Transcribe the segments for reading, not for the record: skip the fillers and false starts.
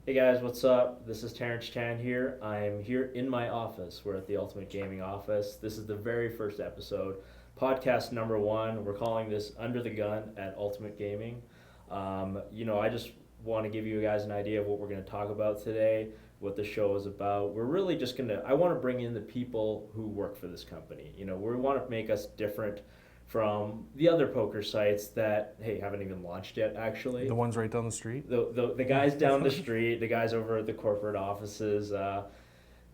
Hey guys, what's up? This is Terrence Chan here. I'm here in my office. We're at the Ultimate Gaming office. This is the very first episode, podcast number one. We're calling this Under the Gun at Ultimate Gaming. I just want to give you guys an idea of what we're going to talk about today, what the show is about. We're really just going to, I want to bring in the people who work for this company. We want to make us different from the other poker sites that, hey, haven't even launched yet, actually. The ones right down the street? The guys down the street, the guys over at the corporate offices.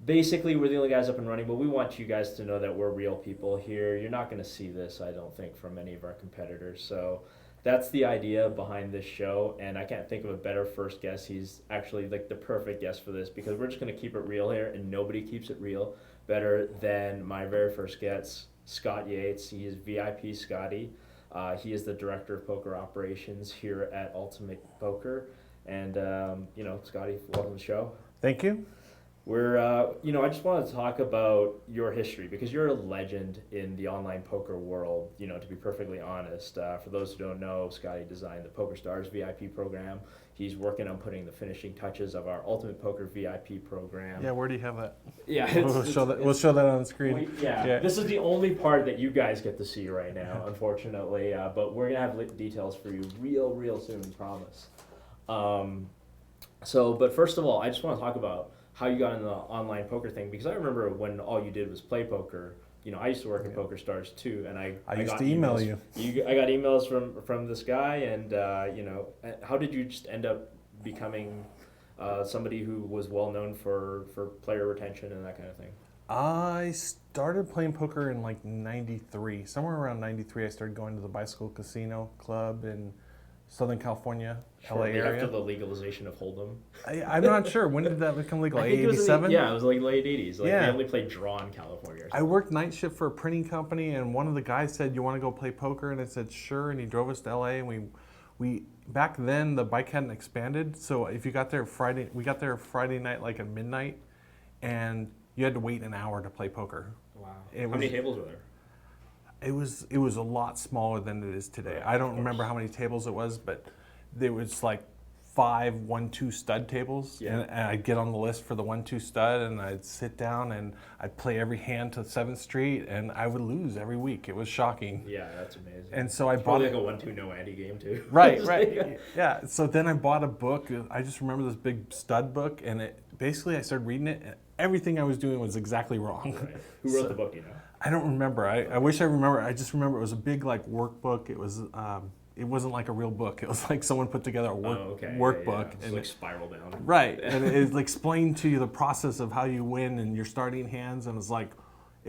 Basically, we're the only guys up and running, but we want you guys to know that we're real people here. You're not going to see this, I don't think, from any of our competitors. So that's the idea behind this show, and I can't think of a better first guest. He's actually like the perfect guest for this because we're just going to keep it real here, and nobody keeps it real better than my very first guest, Scott Yeates. He is VIP Scotty. He is the director of poker operations here at Ultimate Poker. And, Scotty, welcome to the show. Thank you. I just want to talk about your history because you're a legend in the online poker world, to be perfectly honest. For those who don't know, Scotty designed the Poker Stars VIP program. He's working on putting the finishing touches of our Ultimate Poker VIP program. Yeah, where do you have that? Yeah, We'll show that on the screen. Yeah, this is the only part that you guys get to see right now, unfortunately. But we're gonna have details for you real soon, promise. But first of all, I just want to talk about how you got into the online poker thing because I remember when all you did was play poker. I used to work at Poker Stars too, and I used to email emails, I got emails from this guy, and how did you just end up becoming somebody who was well known for player retention and that kind of thing? I started playing poker in like 93. Somewhere around 93, I started going to the Bicycle Casino Club in Southern California, LA Shortly area. after the legalization of Hold'em. I'm not sure. When did that become legal? I think it was 87? it was like late 80s. Like Yeah. they only played draw in California or I something. worked night shift for a printing company, and one of the guys said, "You want to go play poker?" And I said, "Sure." And he drove us to LA, and we back then the bike hadn't expanded, so if you got there Friday, we got there Friday night like at midnight, and you had to wait an hour to play poker. Wow. How many tables were there? It was a lot smaller than it is today. I don't remember how many tables it was, but there was like 5 1-2 stud tables, Yeah. and I'd get on the list for the 1-2 stud, and I'd sit down and I'd play every hand to 7th Street, and I would lose every week. It was shocking. Yeah, that's amazing. And so I It's bought probably like a 1-2 no ante game too. Right. Yeah. So then I bought a book. I just remember this big stud book, and I started reading it, and everything I was doing was exactly wrong. Right. Who wrote the book? I don't remember. I wish I remember. I just remember it was a big like workbook. It was. It wasn't like a real book. It was like someone put together a workbook. It's like spiral down. Right, and it explained to you the process of how you win and your starting hands, and it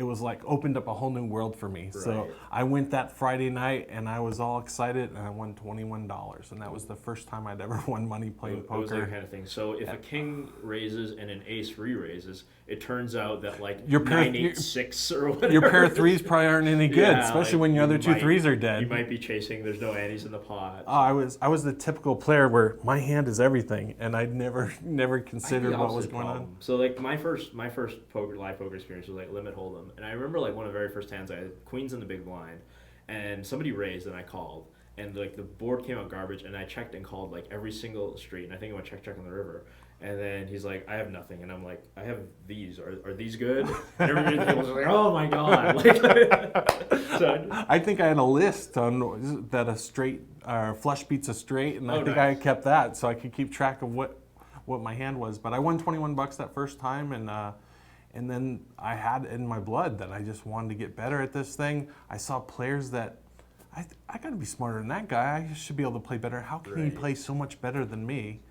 was like opened up a whole new world for me. Right. So I went that Friday night, and I was all excited, and I won $21, and that was the first time I'd ever won money playing It was poker. that kind of thing. So if a king raises and an ace re-raises, it turns out that like Your pair- 9-8-6 or whatever. Your pair of threes probably aren't any good, Yeah, especially like, when your you other two might- threes are dead. You might be chasing. There's no antes in the pot. I was the typical player where my hand is everything, and I'd never considered what was going on. So like my first live poker experience was like limit hold'em, and I remember like one of the very first hands I had queens in the big blind, and somebody raised and I called, and like the board came out garbage, and I checked and called like every single street, and I think I went check on the river. And then he's like, I have nothing. And I'm like, I have these. Are these good? And everybody at the table was like, oh my God. I think I had a list on that a straight flush beats a straight, and I think I kept that so I could keep track of what my hand was. But I won $21 that first time, and then I had it in my blood that I just wanted to get better at this thing. I saw players that I got to be smarter than that guy. I should be able to play better. How can he play so much better than me?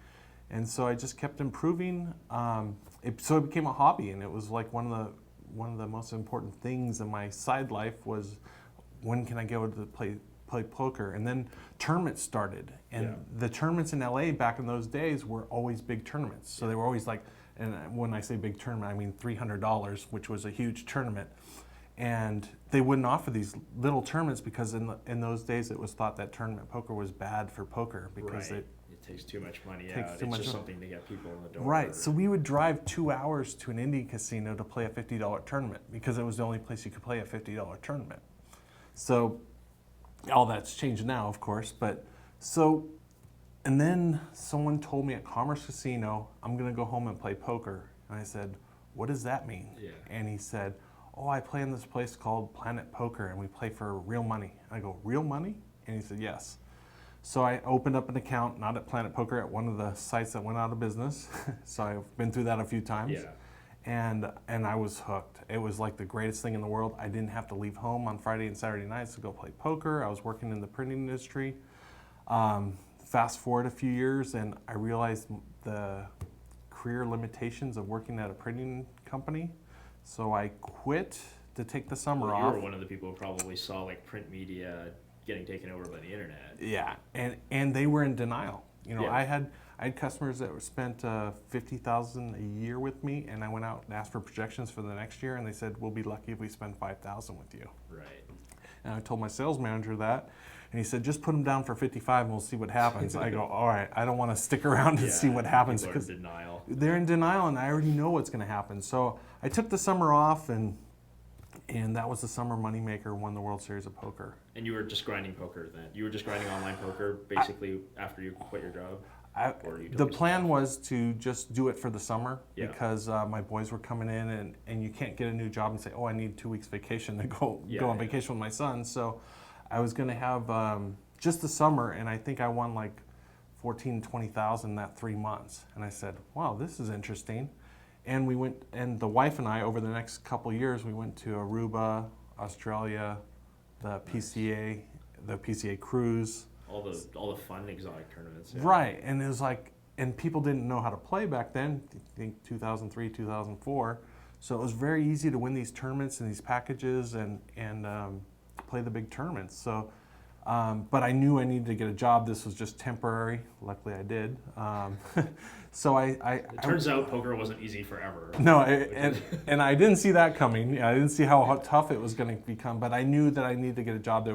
And so I just kept improving. So it became a hobby, and it was like one of the most important things in my side life was when can I go to play poker? And then tournaments started, and the tournaments in LA back in those days were always big tournaments. So they were always like, and when I say big tournament, I mean $300, which was a huge tournament. And they wouldn't offer these little tournaments because in those days it was thought that tournament poker was bad for poker because it takes too much money takes out. too It's much just money. something to get people in the door. Right, so we would drive 2 hours to an indie casino to play a $50 tournament because it was the only place you could play a $50 tournament. So all that's changed now, of course, but so And then someone told me at Commerce Casino, I'm going to go home and play poker. And I said, what does that mean? Yeah. And he said, oh, I play in this place called Planet Poker, and we play for real money. I go, real money? And he said, yes. So I opened up an account, not at Planet Poker, at one of the sites that went out of business. So I've been through that a few times. Yeah. And I was hooked. It was like the greatest thing in the world. I didn't have to leave home on Friday and Saturday nights to go play poker. I was working in the printing industry. Fast forward a few years, and I realized the career limitations of working at a printing company. So I quit to take the summer off. You were one of the people who probably saw like print media getting taken over by the internet. Yeah, and they were in denial. You know, Yeah. I had customers that spent $50,000 a year with me, and I went out and asked for projections for the next year, and they said, we'll be lucky if we spend $5,000 with you. Right. And I told my sales manager that, and he said, just put them down for 55 and we'll see what happens. I go, all right, I don't want to stick around and see what happens. People are in denial. They're in denial, and I already know what's going to happen. So I took the summer off, and that was the summer moneymaker, won the World Series of Poker. And you were just grinding poker then? You were just grinding online poker basically after you quit your job? The plan was to just do it for the summer, Yeah. because my boys were coming in, and you can't get a new job and say, oh, I need 2 weeks vacation to go on vacation with my son. So I was going to have just the summer, and I think I won like 14, 20,000 that 3 months. And I said, wow, this is interesting. And we went, and the wife and I, over the next couple of years, we went to Aruba, Australia, the PCA cruise. All the fun exotic tournaments. Yeah. Right, and it was like, and people didn't know how to play back then, I think 2003, 2004. So it was very easy to win these tournaments and these packages and play the big tournaments. So, but I knew I needed to get a job. This was just temporary. Luckily I did. So It turns out poker wasn't easy forever. No, and I didn't see that coming. Yeah, I didn't see how tough it was going to become, but I knew that I needed to get a job.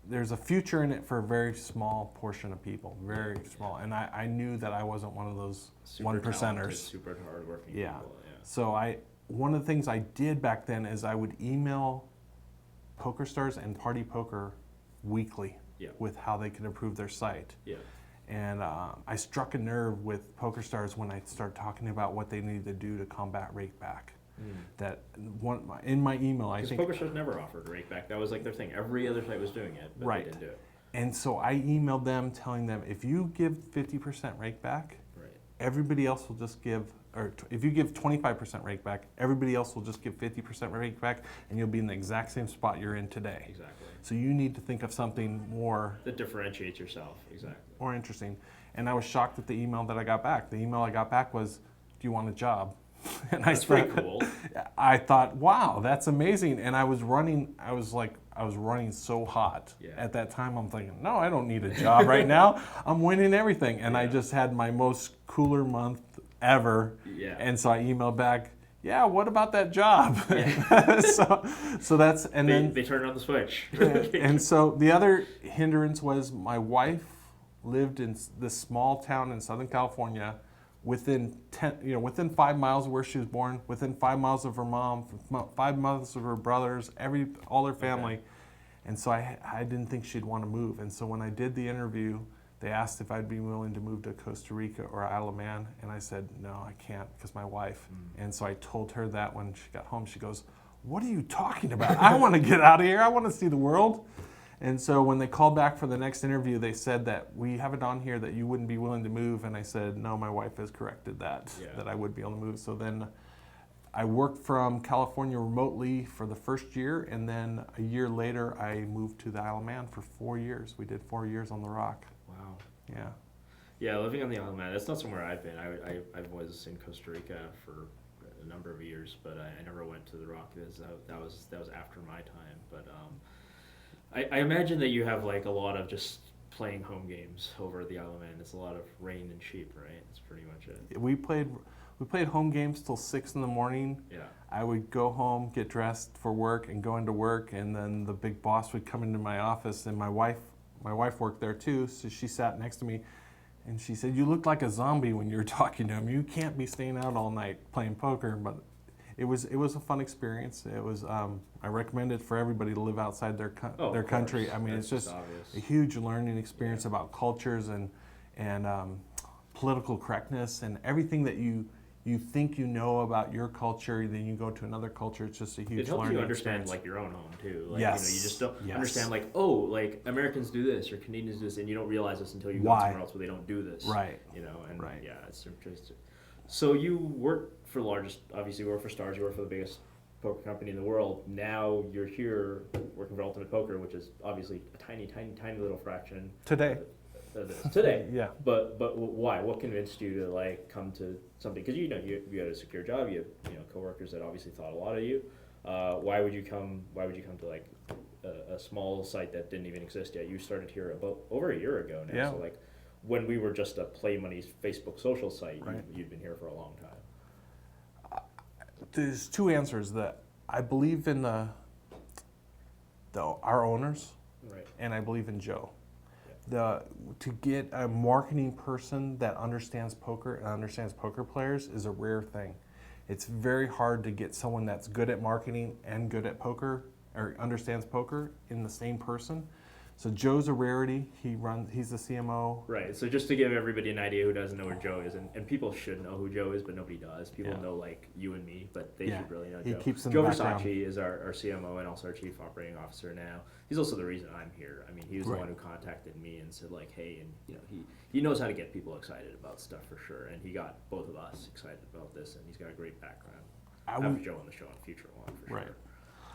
There's a future in it for a very small portion of people, very small. And I knew that I wasn't one of those Super 1%ers. talented, super hardworking people. Yeah. So one of the things I did back then is I would email PokerStars and Party Poker weekly with how they could improve their site. Yeah. And I struck a nerve with PokerStars when I started talking about what they needed to do to combat rakeback. That in my email, I think PokerStars never offered rakeback. That was like their thing. Every other site was doing it, but they didn't do it. And so I emailed them telling them, if you give 50% rakeback, everybody else will just give, or if you give 25% rakeback, everybody else will just give 50% rakeback, and you'll be in the exact same spot you're in today. Exactly. So you need to think of something more that differentiates yourself. Exactly. More interesting. And I was shocked at the email that I got back. The email I got back was, "Do you want a job?" And that's pretty cool. I thought, wow, that's amazing. And I was running so hot. At that time. I'm thinking, no, I don't need a job right now. I'm winning everything. And I just had my most cooler month ever. Yeah. And so I emailed back, yeah, what about that job? Yeah. so that's, and then they turned on the switch. And so the other hindrance was my wife lived in this small town in Southern California, within 5 miles of where she was born, within 5 miles of her mom, 5 miles of her brothers, all her family. Okay. And so I didn't think she'd want to move. And so when I did the interview, they asked if I'd be willing to move to Costa Rica or Isle of Man. And I said, no, I can't, because my wife. And so I told her that when she got home. She goes, what are you talking about? I want to get out of here. I want to see the world. And so when they called back for the next interview, they said that we have it on here that you wouldn't be willing to move. And I said, no, my wife has corrected that, that I would be able to move. So then I worked from California remotely for the first year. And then a year later, I moved to the Isle of Man for 4 years. We did 4 years on the Rock. Wow. Yeah. Yeah, living on the Isle of Man, that's not somewhere I've been. I was in Costa Rica for a number of years, but I never went to the Rock. That was after my time. But I imagine that you have like a lot of just playing home games over at the Isle of Man. It's a lot of rain and sheep, right? That's pretty much it. We played home games till 6 in the morning. Yeah. I would go home, get dressed for work, and go into work, and then the big boss would come into my office, and my wife worked there too, so she sat next to me, and she said, "You look like a zombie when you were talking to him. You can't be staying out all night playing poker." But it was a fun experience. It was I recommend it for everybody to live outside their their country. I mean, That's it's just obvious. a huge learning experience about cultures and political correctness and everything that you think you know about your culture, then you go to another culture. It's just a huge learning It helps you understand experience. like your own home too. Like, Yes. you just don't Yes. understand like, oh, like Americans do this or Canadians do this, and you don't realize this until you go Why? somewhere else where they don't do this. Right. And Right. yeah, it's interesting. So you work for the largest, obviously you work for Stars, you work for the biggest poker company in the world. Now you're here working for Ultimate Poker, which is obviously a tiny little fraction. Today. Today. Yeah. But why? What convinced you to like come to something? Because you had a secure job. You have coworkers that obviously thought a lot of you. Why would you come to like a small site that didn't even exist yet? You started here about over a year ago now. Yeah. So like when we were just a Play Money's Facebook social site, Right. you'd been here for a long time. There's two answers. That I believe in our owners, Right. and I believe in Joe. To get a marketing person that understands poker and understands poker players is a rare thing. It's very hard to get someone that's good at marketing and good at poker or understands poker in the same person. So Joe's a rarity. He's the CMO. Right. So just to give everybody an idea who doesn't know where Joe is, and people should know who Joe is, but nobody does. People know like you and me, but they should really know He Joe. keeps in Joe the background. Versace is our CMO and also our Chief Operating Officer now. He's also the reason I'm here. I mean, he was the Right. one who contacted me and said like, hey, and he knows how to get people excited about stuff for sure, and he got both of us excited about this, and he's got a great background. I'll have Joe on the show on a future one for Right. sure.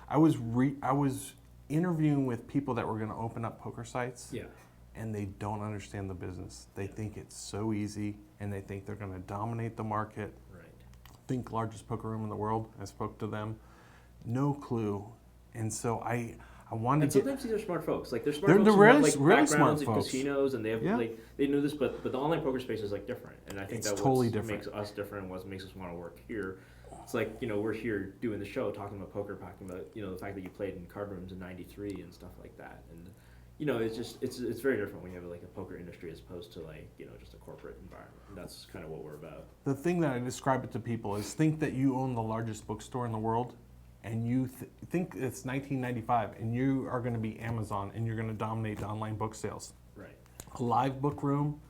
I was interviewing with people that were going to open up poker sites. Yeah. And they don't understand the business. They think it's so easy, and they think they're going to dominate the market. Right. Think largest poker room in the world. I spoke to them, no clue, and so I wanted And to get. sometimes these are smart folks. Like they're smart They're folks who really- have like really backgrounds smart in folks. casinos, and they have Yeah. like they knew this, but the online poker space is like different, and I think It's that totally what different. makes us different, what makes us want to work here. It's like we're here doing the show, talking about poker, talking about the fact that you played in card rooms in '93 and stuff like that, and it's just it's very different when you have like a poker industry as opposed to like just a corporate environment. And that's kind of what we're about. The thing that I describe it to people is think that you own the largest bookstore in the world, and you think it's 1995, and you are going to be Amazon, and you're going to dominate the online book sales. Right. A live book room,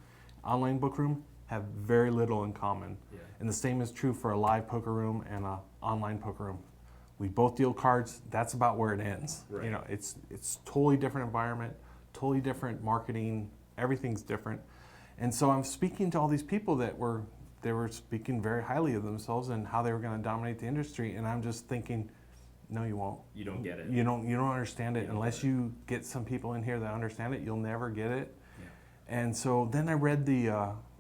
online book room have very little in common. Yeah. And the same is true for a live poker room and an online poker room. We both deal cards. That's about where it ends. Right. It's totally different environment, totally different marketing. Everything's different. And so I'm speaking to all these people that were speaking very highly of themselves and how they were going to dominate the industry. And I'm just thinking, no, you won't. You don't get it. You don't understand it unless you get some people in here that understand it. You'll never get it. Yeah. And so then I read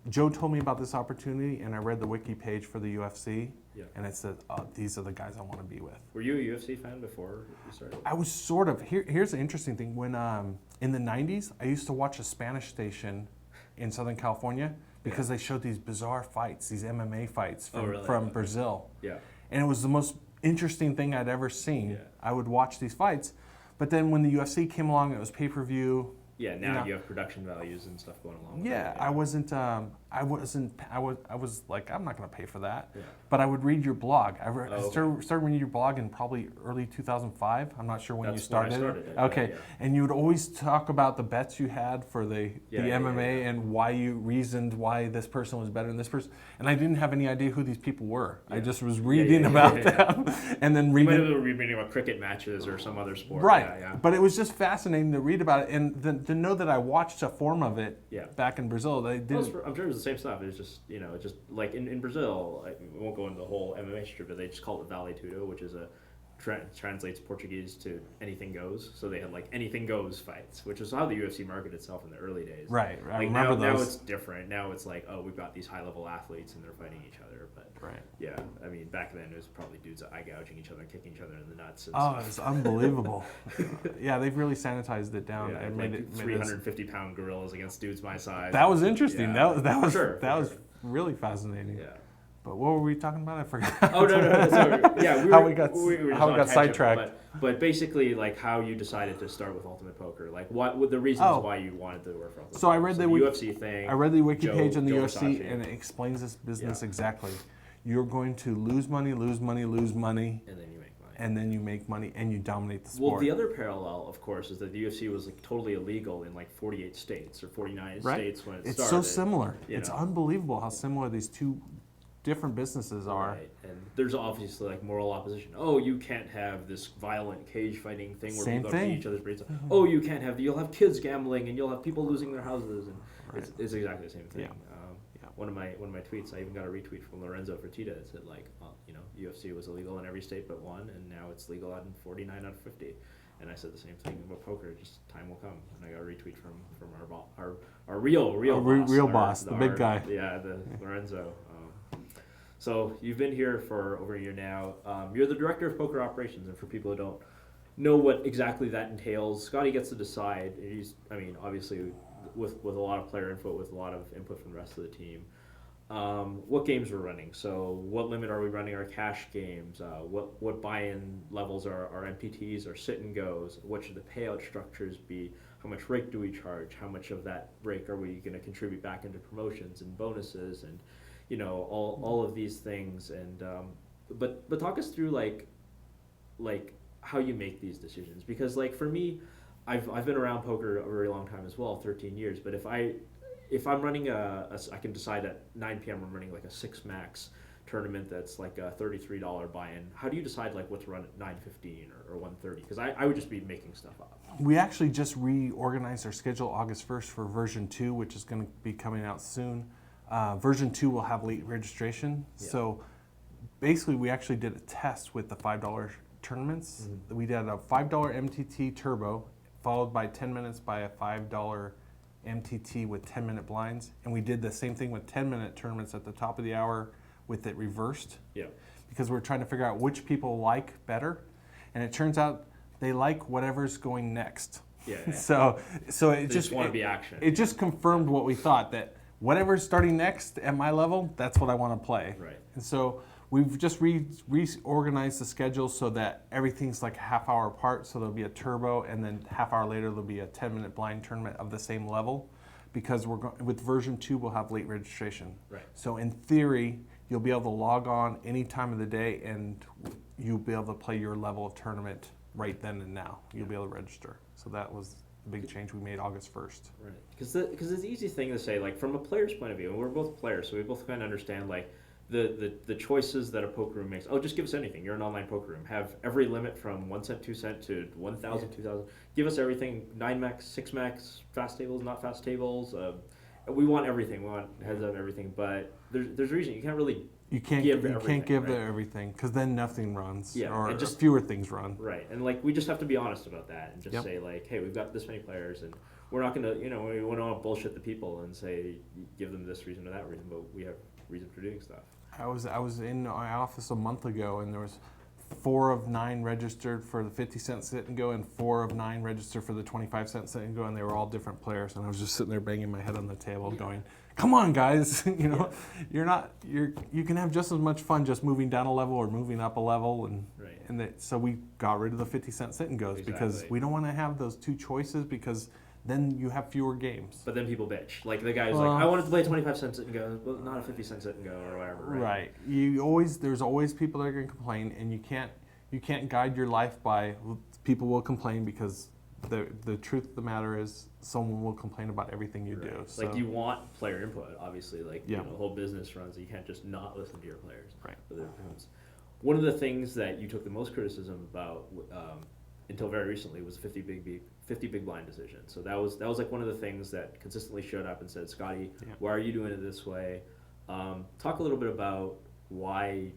Joe told me about this opportunity, and I read the wiki page for the UFC, Yeah. and it said, these are the guys I want to be with. Were you a UFC fan before you started? I was sort of. Here's the interesting thing. When in the 90s, I used to watch a Spanish station in Southern California because they showed these bizarre fights, these MMA fights from Brazil. Yeah. And it was the most interesting thing I'd ever seen. Yeah. I would watch these fights. But then when the UFC came along, it was pay-per-view. Yeah, now you have production values and stuff going along with Yeah, it. I was like, I'm not going to pay for that. Yeah. But I would read your blog. I okay. started reading your blog in probably early 2005. I'm not sure when That's you started. when I started it, Okay. yeah. And you would always talk about the bets you had for the MMA and why you reasoned why this person was better than this person. And I didn't have any idea who these people were. I just was reading about them and then You might reading. have been reading about cricket matches or some other sport. Right. Yeah. But it was just fascinating to read about it and to know that I watched a form of it back in Brazil. They didn't. I'm sure it was the same stuff. It's just, just like in Brazil, we won't go into the whole MMA strip, but they just call it Vale Tudo, which is translates Portuguese to anything goes. So they had like anything goes fights, which is how the UFC marketed itself in the early days. Right. I Like remember now those. it's different. Now it's like, we've got these high level athletes and they're fighting each other. But Right. yeah, I mean, back then it was probably dudes eye gouging each other and kicking each other in the nuts. And Oh, stuff. it's unbelievable. Yeah, they've really sanitized it down. Yeah, and like made it 350-pound gorillas against dudes my size. That was interesting. Yeah, That was for sure. really fascinating. Yeah. But what were we talking about? I forgot. Oh no! Sorry. Yeah, How we got just on a tangent, sidetracked. But basically, like how you decided to start with Ultimate Poker, like what the reasons why you wanted to work for Ultimate So Poker. I read the UFC thing. I read the wiki Joe- page on the Joe UFC, Versace. and it explains this business exactly. you're going to lose money, lose money, lose money, And then you make money. and then you make money and you dominate the sport. Well, the other parallel, of course, is that the UFC was like totally illegal in like 48 states or 49 states when it It's started. so similar. you It's know. unbelievable how similar these two different businesses are. Right, and there's obviously like moral opposition. Oh, you can't have this violent cage fighting thing where Same people thing. beat each other's brains. Oh, you can't have. You'll have kids gambling, and you'll have people losing their houses, and Right. it's exactly the same thing. Yeah. Yeah. One of my tweets, I even got a retweet from Lorenzo Fertitta. It said like, UFC was illegal in every state but one, and now it's legal in 49 out of 50. And I said the same thing about poker. Just time will come. And I got a retweet from our real boss, real boss, the big guy. Yeah, the Lorenzo. So you've been here for over a year now. You're the director of poker operations, and for people who don't know what exactly that entails, Scotty gets to decide. Obviously, with a lot of player input, with a lot of input from the rest of the team, what games we're running. So what limit are we running our cash games? What buy-in levels are our MPTs, our sit and goes? What should the payout structures be? How much rake do we charge? How much of that rake are we going to contribute back into promotions and bonuses and all of these things, and but talk us through like how you make these decisions, because like for me, I've been around poker a very long time as well, 13 years. But if I'm running I can decide at 9 p.m. I'm running like a 6 max tournament that's like a $33 buy-in. How do you decide like what to run at 9:15 or 1:30? Because I would just be making stuff up. We actually just reorganized our schedule August 1st for version 2, which is going to be coming out soon. Version 2 will have late registration. Yeah. So basically we actually did a test with the $5 tournaments. We did a $5 MTT turbo, followed by 10 minutes by a $5 MTT with 10-minute blinds. And we did the same thing with 10-minute tournaments at the top of the hour with it reversed. Yeah. Because we're trying to figure out which people like better. And it turns out they like whatever's going next. Yeah. So it They just want to be action. It just confirmed what we thought, that whatever's starting next at my level, that's what I want to play. Right. And so we've just reorganized the schedule so that everything's like a half hour apart. So there'll be a turbo, and then half hour later there'll be a 10-minute blind tournament of the same level, because with version 2 we'll have late registration. Right. So in theory, you'll be able to log on any time of the day, and you'll be able to play your level of tournament right then and now. You'll be able to register. So that was the big change we made August 1st. Right, because it's the easy thing to say, like from a player's point of view, and we're both players, so we both kind of understand like the choices that a poker room makes. Oh, just give us anything. You're an online poker room. Have every limit from 1 cent, 2 cent to 1,000, 2,000. Give us everything. 9 max, 6 max, fast tables, not fast tables. We want everything. We want heads up everything. But there's a reason you can't really. You can't give right? everything, because then nothing runs, Yeah, or and just fewer things run. Right, and like we just have to be honest about that and just Yep. say like, hey, we've got this many players, and we're not gonna, we don't want to bullshit the people and say give them this reason or that reason, but we have reason for doing stuff. I was in my office a month ago, and there was 4 of 9 registered for the 50-cent sit and go, and 4 of 9 registered for the 25-cent sit and go, and they were all different players. And I was just sitting there banging my head on the table, going, "Come on, guys! You can have just as much fun just moving down a level or moving up a level." And Right. so we got rid of the 50-cent sit and goes because Exactly. we don't want to have those 2 choices, because then you have fewer games. But then people bitch. Like the guy who's Well, like, I wanted to play a 25-cent sit and go, well, not a 50-cent sit and go or whatever. Right. There's always people that are going to complain, and you can't guide your life by people will complain, because the truth of the matter is someone will complain about everything you do. So. Like you want player input, obviously. Like Yeah. the whole business runs. You can't just not listen to your players. Right. But there comes one of the things that you took the most criticism about until very recently was 50 big blind decision. So that was like one of the things that consistently showed up and said, Scotty, why are you doing it this way? Talk a little bit about why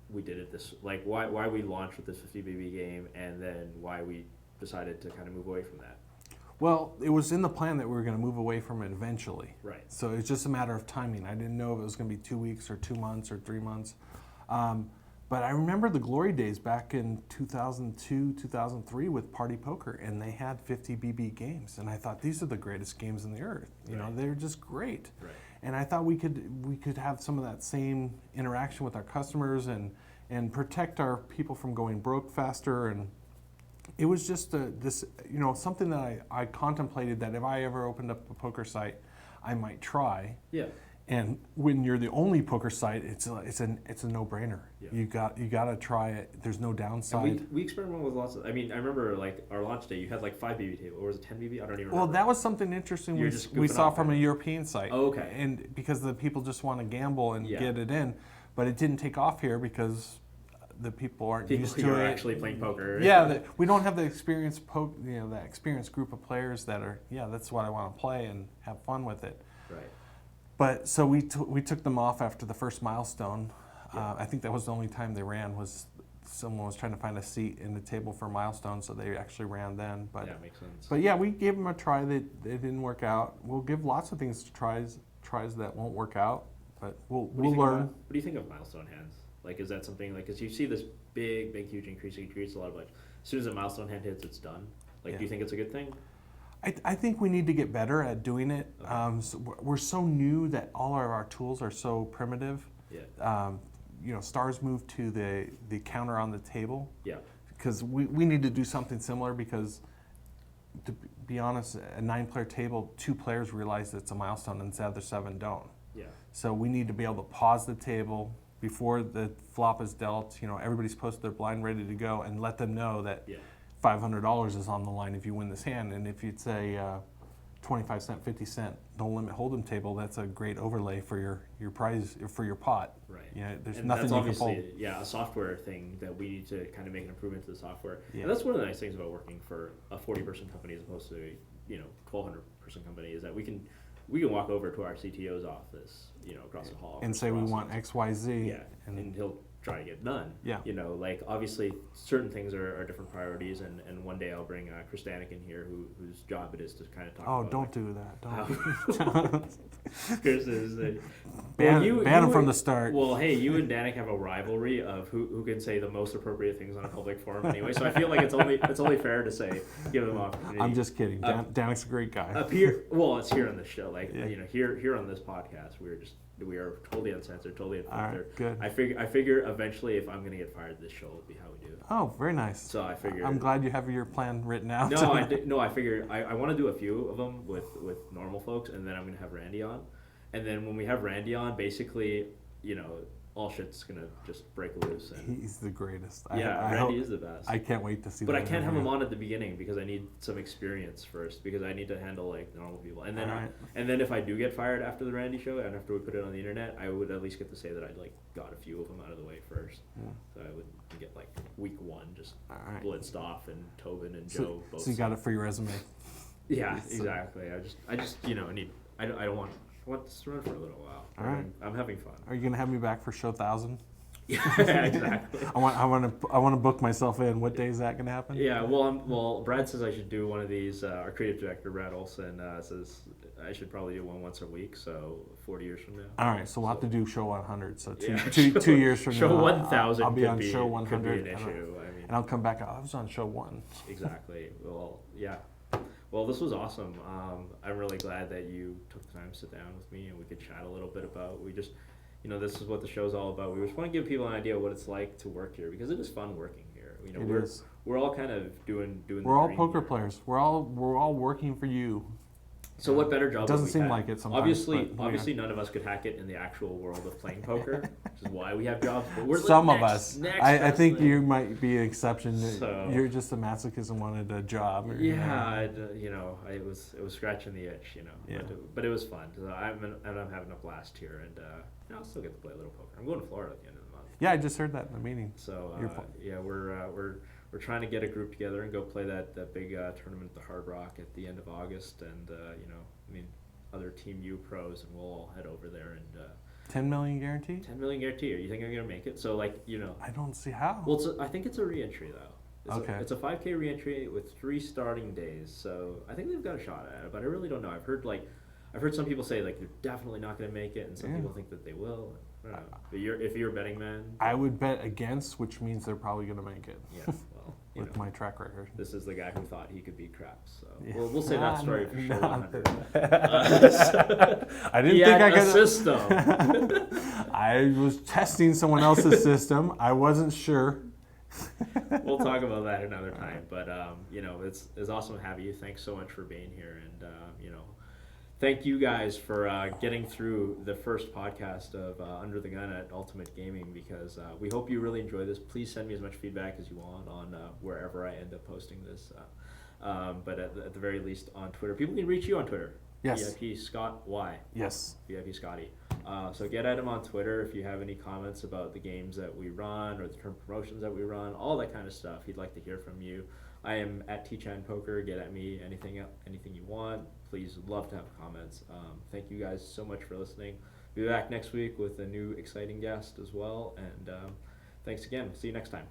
we did it this, like why we launched with this 50 BB game, and then why we decided to kind of move away from that. Well, it was in the plan that we were going to move away from it eventually. Right. So it's just a matter of timing. I didn't know if it was going to be 2 weeks or 2 months or 3 months. But I remember the glory days back in 2002, 2003 with Party Poker, and they had 50 BB games. And I thought, these are the greatest games on the earth. They're just great. Right. And I thought we could have some of that same interaction with our customers and protect our people from going broke faster. And it was just something that I contemplated that if I ever opened up a poker site, I might try. Yeah. And when you're the only poker site, it's a no-brainer. Yeah. You got to try it. There's no downside. And we experimented with lots of. I mean, I remember like our launch day. You had like 5 BB table, or was it 10 BB? I don't even remember. Well, that was something interesting we saw from a European site. Oh, okay. And because the people just want to gamble and Yeah. get it in, but it didn't take off here because the people aren't used to it. Actually playing poker. Yeah, we don't have the experienced that experienced group of players that are that's what I want to play and have fun with it. Right. But so we took them off after the first milestone. Yeah. I think that was the only time they ran. Was someone was trying to find a seat in the table for milestone, so they actually ran then. But yeah, makes sense. But yeah, we gave them a try that it didn't work out. We'll give lots of things to tries that won't work out, but we'll learn. What do you think of milestone hands? Like, is that something like, because you see this big, huge increase, it creates a lot of like, as soon as a milestone hand hits, it's done. Like, do you think it's a good thing? I think we need to get better at doing it. Okay. So we're so new that all of our tools are so primitive. Yeah. Stars moved to the counter on the table. Yeah. Because we need to do something similar because, to be honest, a 9-player table, 2 players realize it's a milestone and the other 7 don't. Yeah. So we need to be able to pause the table before the flop is dealt. Everybody's posted their blind ready to go and let them know that $500 is on the line if you win this hand. And if you'd say 25 cent, 50 cent, no limit hold'em table, that's a great overlay for your prize, for your pot. Right. There's and nothing that's you can pull. obviously, a software thing that we need to kind of make an improvement to the software. Yeah. And that's one of the nice things about working for a 40-person company as opposed to a 1,200-person company is that we can walk over to our CTO's office, across the hall. And say we want X, Y, Z. Yeah, and he'll try to get done. Yeah. Like obviously certain things are different priorities, and one day I'll bring Chris Danik in here, whose job it is to kind of talk about. Oh, don't do that. Don't. Chris is ban him from the start. Well, hey, you and Danik have a rivalry of who can say the most appropriate things on a public forum anyway. So I feel like it's only fair to say give him opportunity. I'm just kidding. Danik's a great guy. Up here, well, it's here on the show. Like Yeah. Here on this podcast, we are totally uncensored, totally unfiltered. All right, good. I figure eventually, if I'm gonna get fired, this show will be how we do it. Oh, very nice. So I figured. I'm glad you have your plan written out. No, I figured I want to do a few of them with normal folks, and then I'm gonna have Randy on, and then when we have Randy on, basically, all shit's gonna just break loose. And He's the greatest. Randy is the best. I can't wait to see. But that I can't have interview. him on at the beginning because I need some experience first, because I need to handle like normal people, and then Alright. and then if I do get fired after the Randy show and after we put it on the internet, I would at least get to say that I'd like got a few of them out of the way first. Yeah. So I would get like week 1 just Alright. blitzed off, and Tobin and So, Joe both. so you got it for your resume. Yeah, So- exactly. I just I don't want this to run for a little while. Alright. I'm having fun. Are you gonna have me back for show 1000? Yeah, exactly. I want to book myself in. What day is that gonna happen? Yeah, well, Brad says I should do one of these. Our creative director, Brad Olson, says I should probably do one once a week. So 40 years from now. All right, so we'll have to do show 100. So Yeah, two years from show now, 1,000 I'll be could on be, show could 100, be an issue. I mean, and I'll come back. I was on show 1. exactly. Well, yeah. Well, this was awesome. I'm really glad that you took the time to sit down with me and we could chat a little bit about. We just, this is what the show's all about. We just want to give people an idea of what it's like to work here, because it is fun working here. We're all kind of doing. We're all dream poker here. players. We're all working for you. So what better job? Doesn't would we seem have? like it sometimes. Obviously, none of us could hack it in the actual world of playing poker, which is why we have jobs. But we're Some like, of us. Next I think thing. you might be an exception. So- You're just a masochist and wanted a job. Yeah, it was scratching the itch, Yeah. But it was fun. So I'm having a blast here, and I'll still get to play a little poker. I'm going to Florida at the end of the month. Yeah, I just heard that in the meeting. So You're fun. we're trying to get a group together and go play that big tournament at the Hard Rock at the end of August, and other Team U pros, and we'll all head over there and 10 million guarantee? 10 million guarantee. Are you think I'm gonna make it? So I don't see how. well, I think it's a re-entry though. Okay. It's a 5K re-entry with 3 starting days, so I think they've got a shot at it. But I really don't know. I've heard some people say like they're definitely not gonna make it, and some Yeah. people think that they will. I don't know. But if you're a betting man, I would bet against, which means they're probably going to make it. yeah. Well, With my track record. this is the guy who thought he could beat craps. So Yeah. we'll say that story for show Nah, 100. I didn't He think had I a could. system. I was testing someone else's system. I wasn't sure. We'll talk about that another time. But it's awesome to have you. Thanks so much for being here, and thank you guys for getting through the first podcast of Under the Gun at Ultimate Gaming, because we hope you really enjoy this. Please send me as much feedback as you want on wherever I end up posting this. But at the very least on Twitter. People can reach you on Twitter. Yes. VIP Scott Y. Yes. VIP Scotty. So get at him on Twitter if you have any comments about the games that we run or the term promotions that we run, all that kind of stuff. He'd like to hear from you. I am at T-Chan Poker. Get at me, anything you want. Please, love to have comments. Thank you guys so much for listening. Be back next week with a new exciting guest as well. And thanks again. See you next time.